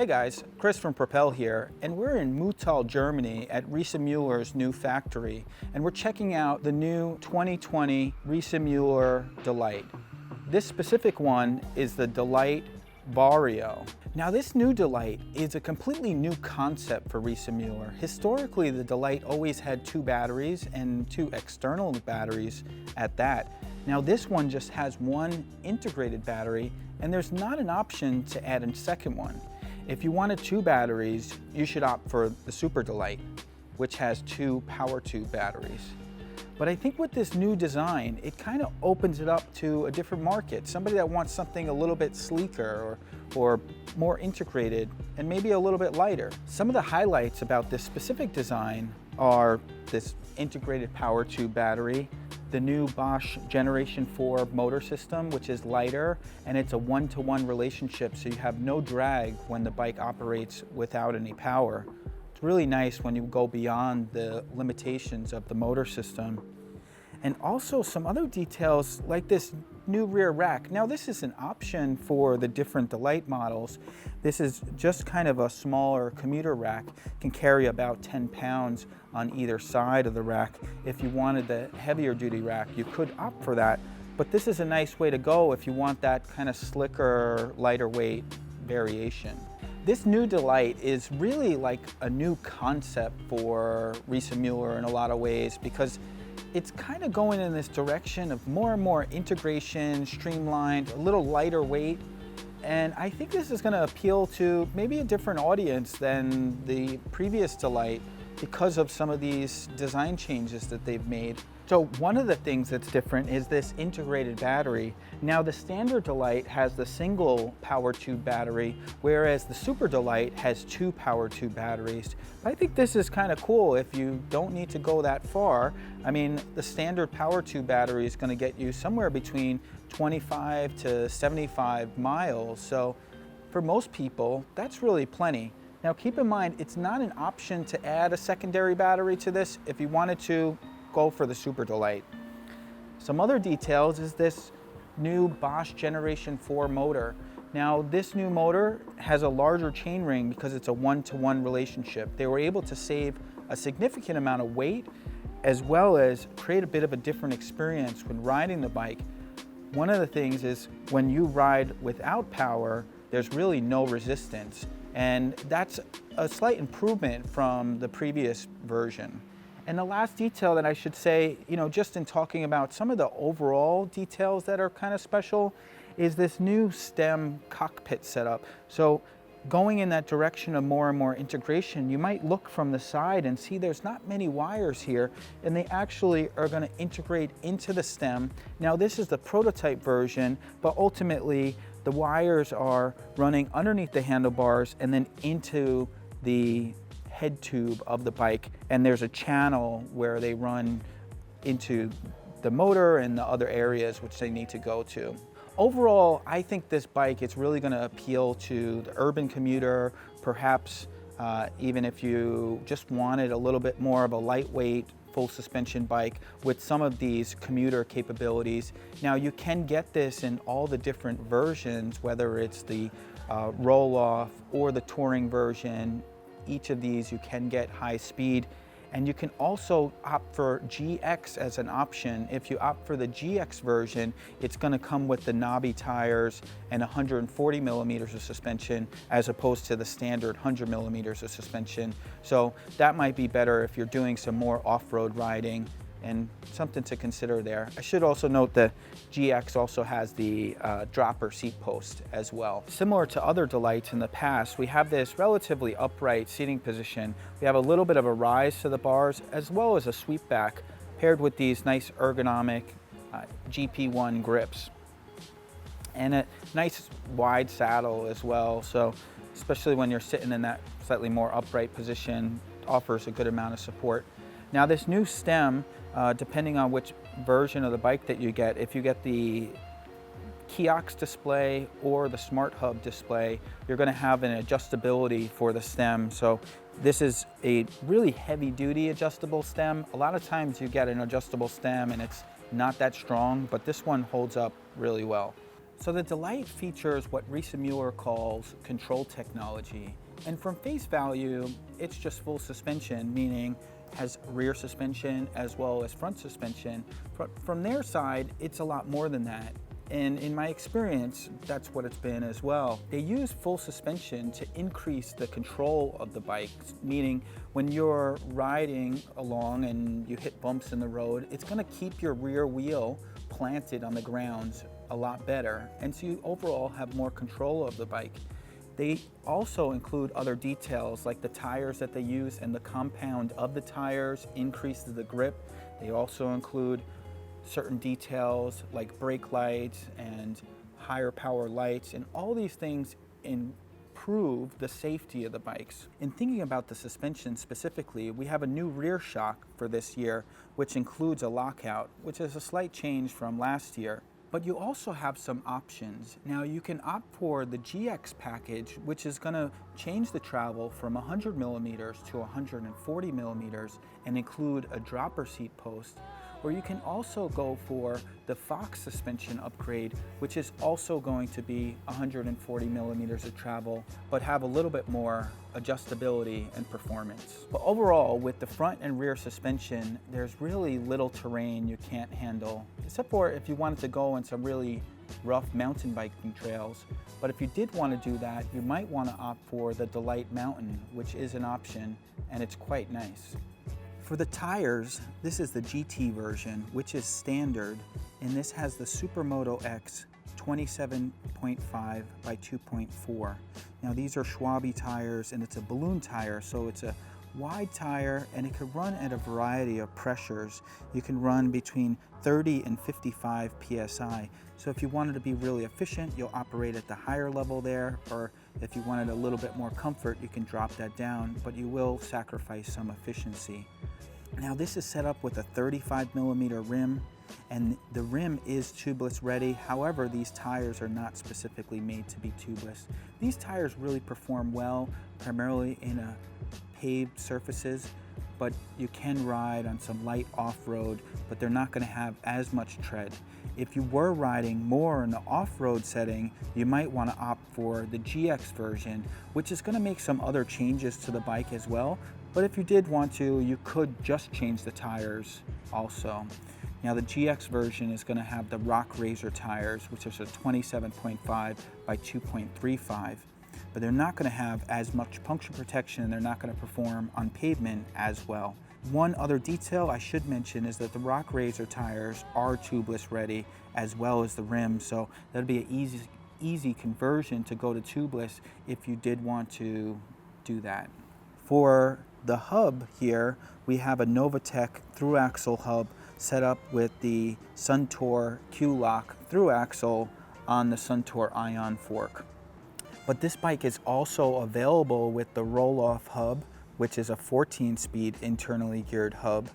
Hey guys, Chris from Propel here, and we're in Muttal, Germany at Riese Müller's new factory, and we're checking out the new 2020 Riese Müller Delite. This specific one is the Delite Vario. Now this new Delite is a completely new concept for Riese Müller. Historically, the Delite always had two batteries and two external batteries at that. Now this one just has one integrated battery, and there's not an option to add a second one. If you wanted two batteries, you should opt for the Superdelite, which has two Powertube batteries. But I think with this new design, it kind of opens it up to a different market. Somebody that wants something a little bit sleeker or more integrated and maybe a little bit lighter. Some of the highlights about this specific design are this integrated Powertube battery, the new Bosch Generation 4 motor system, which is lighter, and it's a one-to-one relationship, so you have no drag when the bike operates without any power. It's really nice when you go beyond the limitations of the motor system. And also some other details like this new rear rack. Now this is an option for the different Delite models. This is just kind of a smaller commuter rack, can carry about 10 pounds on either side of the rack. If you wanted the heavier duty rack, you could opt for that. But this is a nice way to go if you want that kind of slicker, lighter weight variation. This new Delite is really like a new concept for Riese Müller in a lot of ways, because it's kind of going in this direction of more and more integration, streamlined, a little lighter weight. And I think this is going to appeal to maybe a different audience than the previous Delite because of some of these design changes that they've made. So one of the things that's different is this integrated battery. Now the standard Delite has the single Powertube battery, whereas the Superdelite has two Powertube batteries. I think this is kind of cool if you don't need to go that far. I mean, the standard Powertube battery is going to get you somewhere between 25 to 75 miles. So for most people, that's really plenty. Now keep in mind, it's not an option to add a secondary battery to this. If you wanted to, go for the Superdelite. Some other details is this new Bosch Generation 4 motor. Now this new motor has a larger chainring because it's a one-to-one relationship. They were able to save a significant amount of weight as well as create a bit of a different experience when riding the bike. One of the things is when you ride without power, there's really no resistance. And that's a slight improvement from the previous version. And the last detail that I should say, just in talking about some of the overall details that are kind of special, is this new stem cockpit setup. So going in that direction of more and more integration, you might look from the side and see there's not many wires here, and they actually are going to integrate into the stem. Now this is the prototype version, but ultimately the wires are running underneath the handlebars and then into the head tube of the bike, and there's a channel where they run into the motor and the other areas which they need to go to. Overall, I think this bike is really going to appeal to the urban commuter, perhaps even if you just wanted a little bit more of a lightweight full suspension bike with some of these commuter capabilities. Now you can get this in all the different versions, whether it's the roll-off or the touring version. Each of these you can get high speed, and you can also opt for GX as an option. If you opt for the GX version, it's going to come with the knobby tires and 140 millimeters of suspension as opposed to the standard 100 millimeters of suspension. So that might be better if you're doing some more off-road riding, and something to consider there. I should also note that GX also has the dropper seat post as well. Similar to other Delites in the past, we have this relatively upright seating position. We have a little bit of a rise to the bars as well as a sweep back, paired with these nice ergonomic GP1 grips. And a nice wide saddle as well, so especially when you're sitting in that slightly more upright position, offers a good amount of support. Now this new stem, depending on which version of the bike that you get, if you get the kiosk display or the smart hub display, you're going to have an adjustability for the stem. So this is a really heavy duty adjustable stem. A lot of times you get an adjustable stem and it's not that strong, but this one holds up really well. So the Delite features what Riese Müller calls control technology. And from face value, it's just full suspension, meaning has rear suspension as well as front suspension. From their side, it's a lot more than that. And in my experience, that's what it's been as well. They use full suspension to increase the control of the bike, meaning when you're riding along and you hit bumps in the road, it's gonna keep your rear wheel planted on the ground a lot better. And so you overall have more control of the bike. They also include other details like the tires that they use, and the compound of the tires increases the grip. They also include certain details like brake lights and higher power lights, and all these things improve the safety of the bikes. In thinking about the suspension specifically, we have a new rear shock for this year, which includes a lockout, which is a slight change from last year. But you also have some options. Now you can opt for the GX package, which is going to change the travel from 100 millimeters to 140 millimeters and include a dropper seat post. Or you can also go for the Fox suspension upgrade, which is also going to be 140 millimeters of travel, but have a little bit more adjustability and performance. But overall, with the front and rear suspension, there's really little terrain you can't handle, except for if you wanted to go on some really rough mountain biking trails. But if you did want to do that, you might want to opt for the Delite Mountain, which is an option, and it's quite nice. For the tires, this is the GT version, which is standard, and this has the Supermoto X 27.5 by 2.4. Now these are Schwalbe tires, and it's a balloon tire, so it's a wide tire, and it can run at a variety of pressures. You can run between 30 and 55 PSI. So if you wanted to be really efficient, you'll operate at the higher level there, or if you wanted a little bit more comfort, you can drop that down, but you will sacrifice some efficiency. Now this is set up with a 35 millimeter rim, and the rim is tubeless ready. However, these tires are not specifically made to be tubeless. These tires really perform well, primarily in paved surfaces, but you can ride on some light off-road, but they're not going to have as much tread. If you were riding more in the off-road setting, you might want to opt for the GX version, which is going to make some other changes to the bike as well. But if you did want to, you could just change the tires also. Now the GX version is going to have the Rock Razor tires, which is a 27.5 by 2.35. But they're not going to have as much puncture protection, and they're not going to perform on pavement as well. One other detail I should mention is that the Rock Razor tires are tubeless ready, as well as the rim, so that'll be an easy conversion to go to tubeless if you did want to do that. For the hub here, we have a Novatec through-axle hub set up with the Suntour Q-Lock through-axle on the Suntour Ion fork. But this bike is also available with the roll-off hub, which is a 14-speed internally geared hub.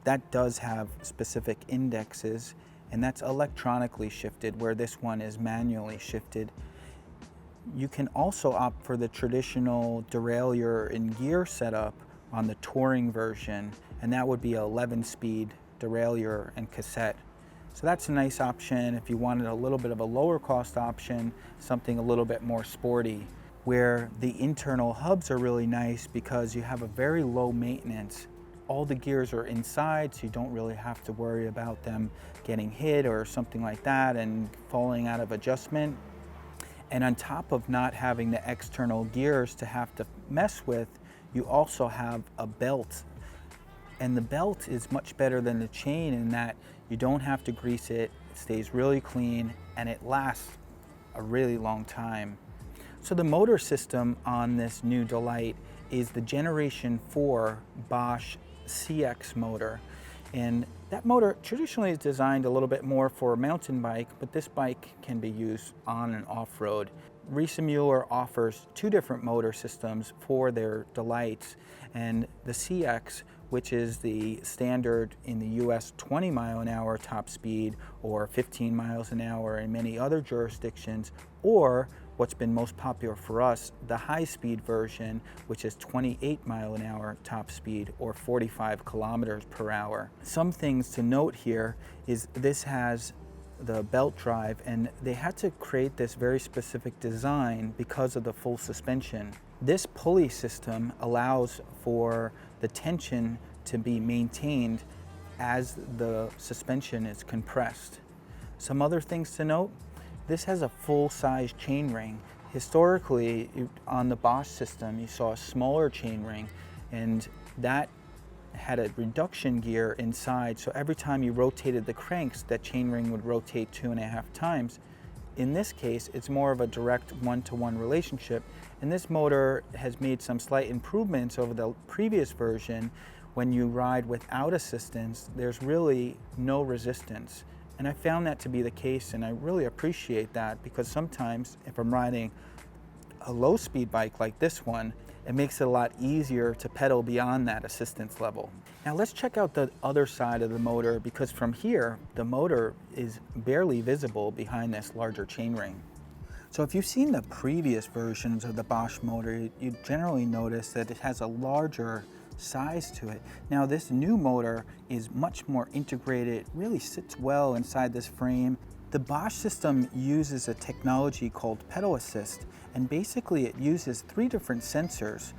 That does have specific indexes, and that's electronically shifted, where this one is manually shifted. You can also opt for the traditional derailleur and gear setup on the touring version, and that would be an 11-speed derailleur and cassette. So that's a nice option if you wanted a little bit of a lower cost option, something a little bit more sporty, where the internal hubs are really nice because you have a very low maintenance. All the gears are inside, so you don't really have to worry about them getting hit or something like that and falling out of adjustment. And on top of not having the external gears to have to mess with, you also have a belt. And the belt is much better than the chain in that you don't have to grease it, it stays really clean, and it lasts a really long time. So the motor system on this new Delite is the Generation 4 Bosch CX motor. And that motor traditionally is designed a little bit more for a mountain bike, but this bike can be used on and off-road. Riese Müller offers two different motor systems for their Delites, and the CX, which is the standard in the US 20 mile an hour top speed or 15 miles an hour in many other jurisdictions, or what's been most popular for us, the high-speed version, which is 28 mile an hour top speed or 45 kilometers per hour. Some things to note here is this has the belt drive, and they had to create this very specific design because of the full suspension. This pulley system allows for the tension to be maintained as the suspension is compressed. Some other things to note: this has a full-size chain ring. Historically, on the Bosch system, you saw a smaller chain ring, and that had a reduction gear inside, so every time you rotated the cranks, that chain ring would rotate 2.5 times. In this case, it's more of a direct one-to-one relationship, and this motor has made some slight improvements over the previous version. When you ride without assistance, there's really no resistance. And I found that to be the case, and I really appreciate that, because sometimes if I'm riding a low-speed bike like this one, it makes it a lot easier to pedal beyond that assistance level. Now let's check out the other side of the motor, because from here, the motor is barely visible behind this larger chainring. So if you've seen the previous versions of the Bosch motor, you generally notice that it has a larger size to it. Now this new motor is much more integrated, really sits well inside this frame. The Bosch system uses a technology called pedal assist, and basically it uses 3 different sensors.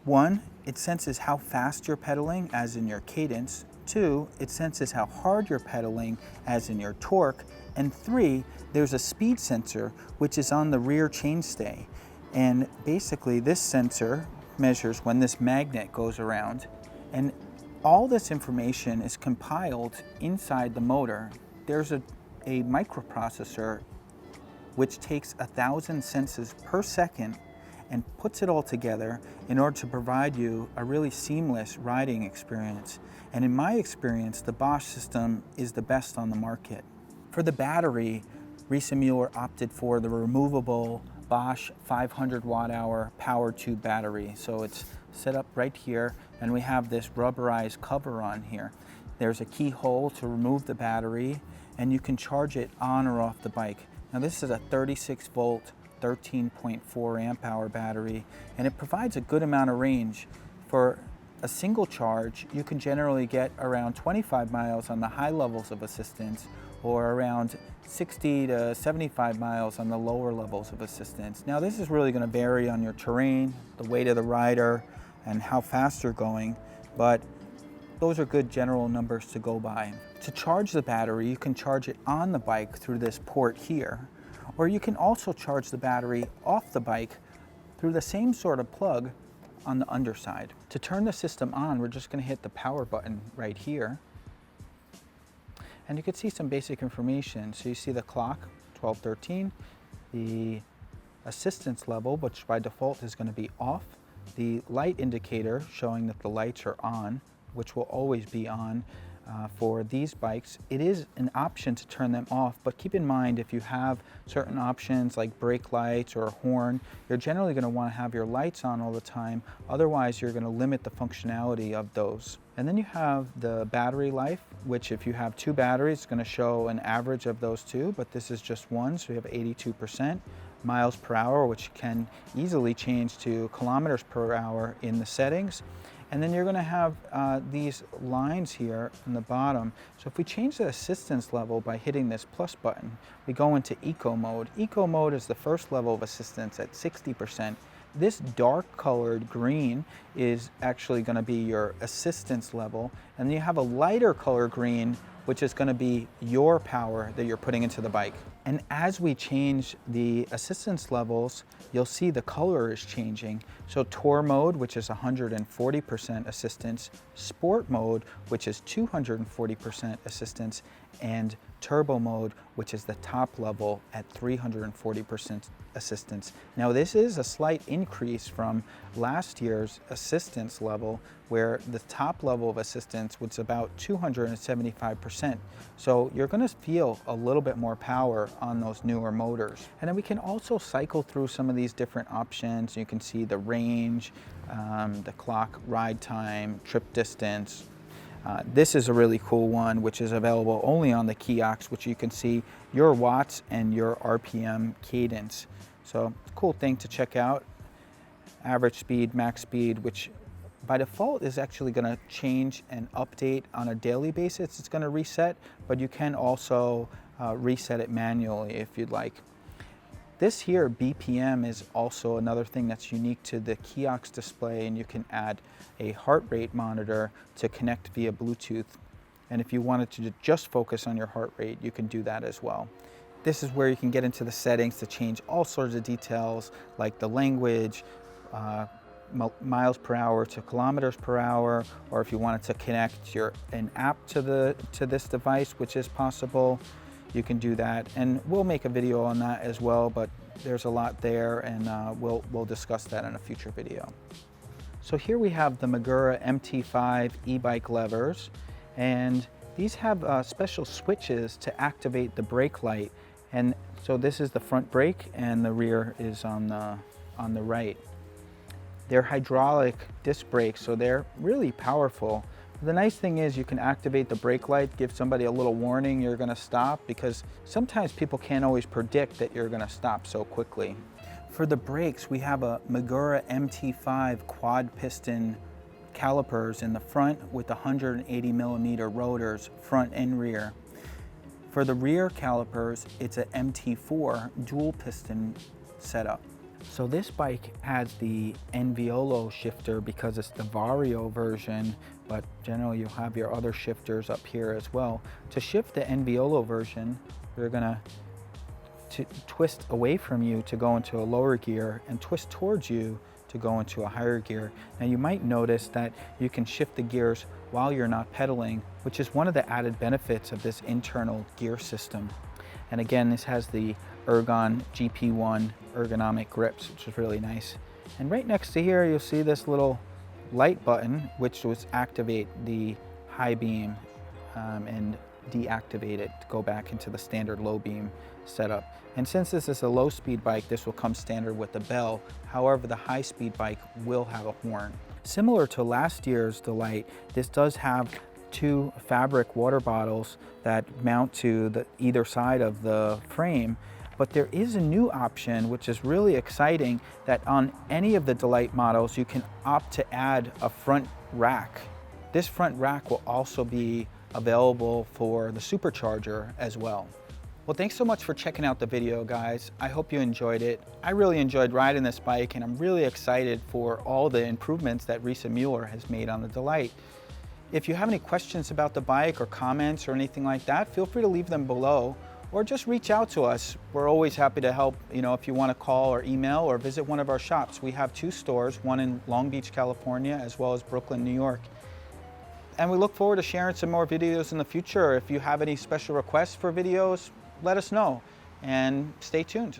1, it senses how fast you're pedaling, as in your cadence. 2, it senses how hard you're pedaling, as in your torque. And 3, there's a speed sensor, which is on the rear chainstay. And basically this sensor measures when this magnet goes around, and all this information is compiled inside the motor. There's a microprocessor which takes 1,000 senses per second and puts it all together in order to provide you a really seamless riding experience. And in my experience, the Bosch system is the best on the market. For the battery, Riese Müller opted for the removable Bosch 500 watt-hour Powertube battery. So it's set up right here, and we have this rubberized cover on here. There's a keyhole to remove the battery, and you can charge it on or off the bike. Now this is a 36 volt, 13.4 amp hour battery, and it provides a good amount of range. For a single charge, you can generally get around 25 miles on the high levels of assistance, or around 60 to 75 miles on the lower levels of assistance. Now this is really going to vary on your terrain, the weight of the rider, and how fast you're going, but those are good general numbers to go by. To charge the battery, you can charge it on the bike through this port here, or you can also charge the battery off the bike through the same sort of plug on the underside. To turn the system on, we're just going to hit the power button right here. And you can see some basic information. So you see the clock, 12:13, the assistance level, which by default is going to be off, the light indicator showing that the lights are on, which will always be on for these bikes. It is an option to turn them off, but keep in mind, if you have certain options like brake lights or a horn, you're generally going to want to have your lights on all the time. Otherwise, you're going to limit the functionality of those. And then you have the battery life, which if you have 2 batteries, it's going to show an average of those 2, but this is just 1, so you have 82%. Miles per hour, which can easily change to kilometers per hour in the settings. And then you're going to have these lines here on the bottom. So if we change the assistance level by hitting this plus button, we go into eco mode. Eco mode is the first level of assistance at 60%. This dark colored green is actually going to be your assistance level. And then you have a lighter color green, which is going to be your power that you're putting into the bike. And as we change the assistance levels, you'll see the color is changing. So Tour mode, which is 140% assistance, Sport mode, which is 240% assistance, and Turbo mode, which is the top level at 340% assistance. Now this is a slight increase from last year's assistance level, where the top level of assistance was about 275%. So you're going to feel a little bit more power on those newer motors. And then we can also cycle through some of these different options. You can see the range, the clock ride time, trip distance. This is a really cool one, which is available only on the kiosks, which you can see your watts and your RPM cadence. So cool thing to check out. Average speed, max speed, which by default is actually going to change and update on a daily basis. It's going to reset, but you can also reset it manually if you'd like. This here, BPM, is also another thing that's unique to the kiosk display, and you can add a heart rate monitor to connect via Bluetooth. And if you wanted to just focus on your heart rate, you can do that as well. This is where you can get into the settings to change all sorts of details like the language, miles per hour to kilometers per hour, or if you wanted to connect an app to this device, which is possible, you can do that. And we'll make a video on that as well, but there's a lot there, and we'll discuss that in a future video. So here we have the Magura MT5 e-bike levers, and these have special switches to activate the brake light. And so this is the front brake, and the rear is on the right. They're hydraulic disc brakes, so they're really powerful. The nice thing is you can activate the brake light, give somebody a little warning you're gonna stop, because sometimes people can't always predict that you're gonna stop so quickly. For the brakes, we have a Magura MT5 quad piston calipers in the front with 180mm rotors, front and rear. For the rear calipers, it's a MT4 dual piston setup. So this bike has the Enviolo shifter because it's the Vario version, but generally you'll have your other shifters up here as well. To shift the Enviolo version, you're gonna twist away from you to go into a lower gear and twist towards you to go into a higher gear. Now you might notice that you can shift the gears while you're not pedaling, which is one of the added benefits of this internal gear system. And again, this has the Ergon GP1 ergonomic grips, which is really nice. And right next to here, you'll see this little light button, which was activate the high beam and deactivate it to go back into the standard low beam setup. And since this is a low speed bike, this will come standard with the bell. However, the high speed bike will have a horn. Similar to last year's Delite, this does have two fabric water bottles that mount to either side of the frame. But there is a new option, which is really exciting, that on any of the Delite models, you can opt to add a front rack. This front rack will also be available for the supercharger as well. Well, thanks so much for checking out the video, guys. I hope you enjoyed it. I really enjoyed riding this bike, and I'm really excited for all the improvements that Riese Müller has made on the Delite. If you have any questions about the bike or comments or anything like that, feel free to leave them below, or just reach out to us. We're always happy to help, if you want to call or email or visit one of our shops. We have two stores, one in Long Beach, California, as well as Brooklyn, New York. And we look forward to sharing some more videos in the future. If you have any special requests for videos, let us know, and stay tuned.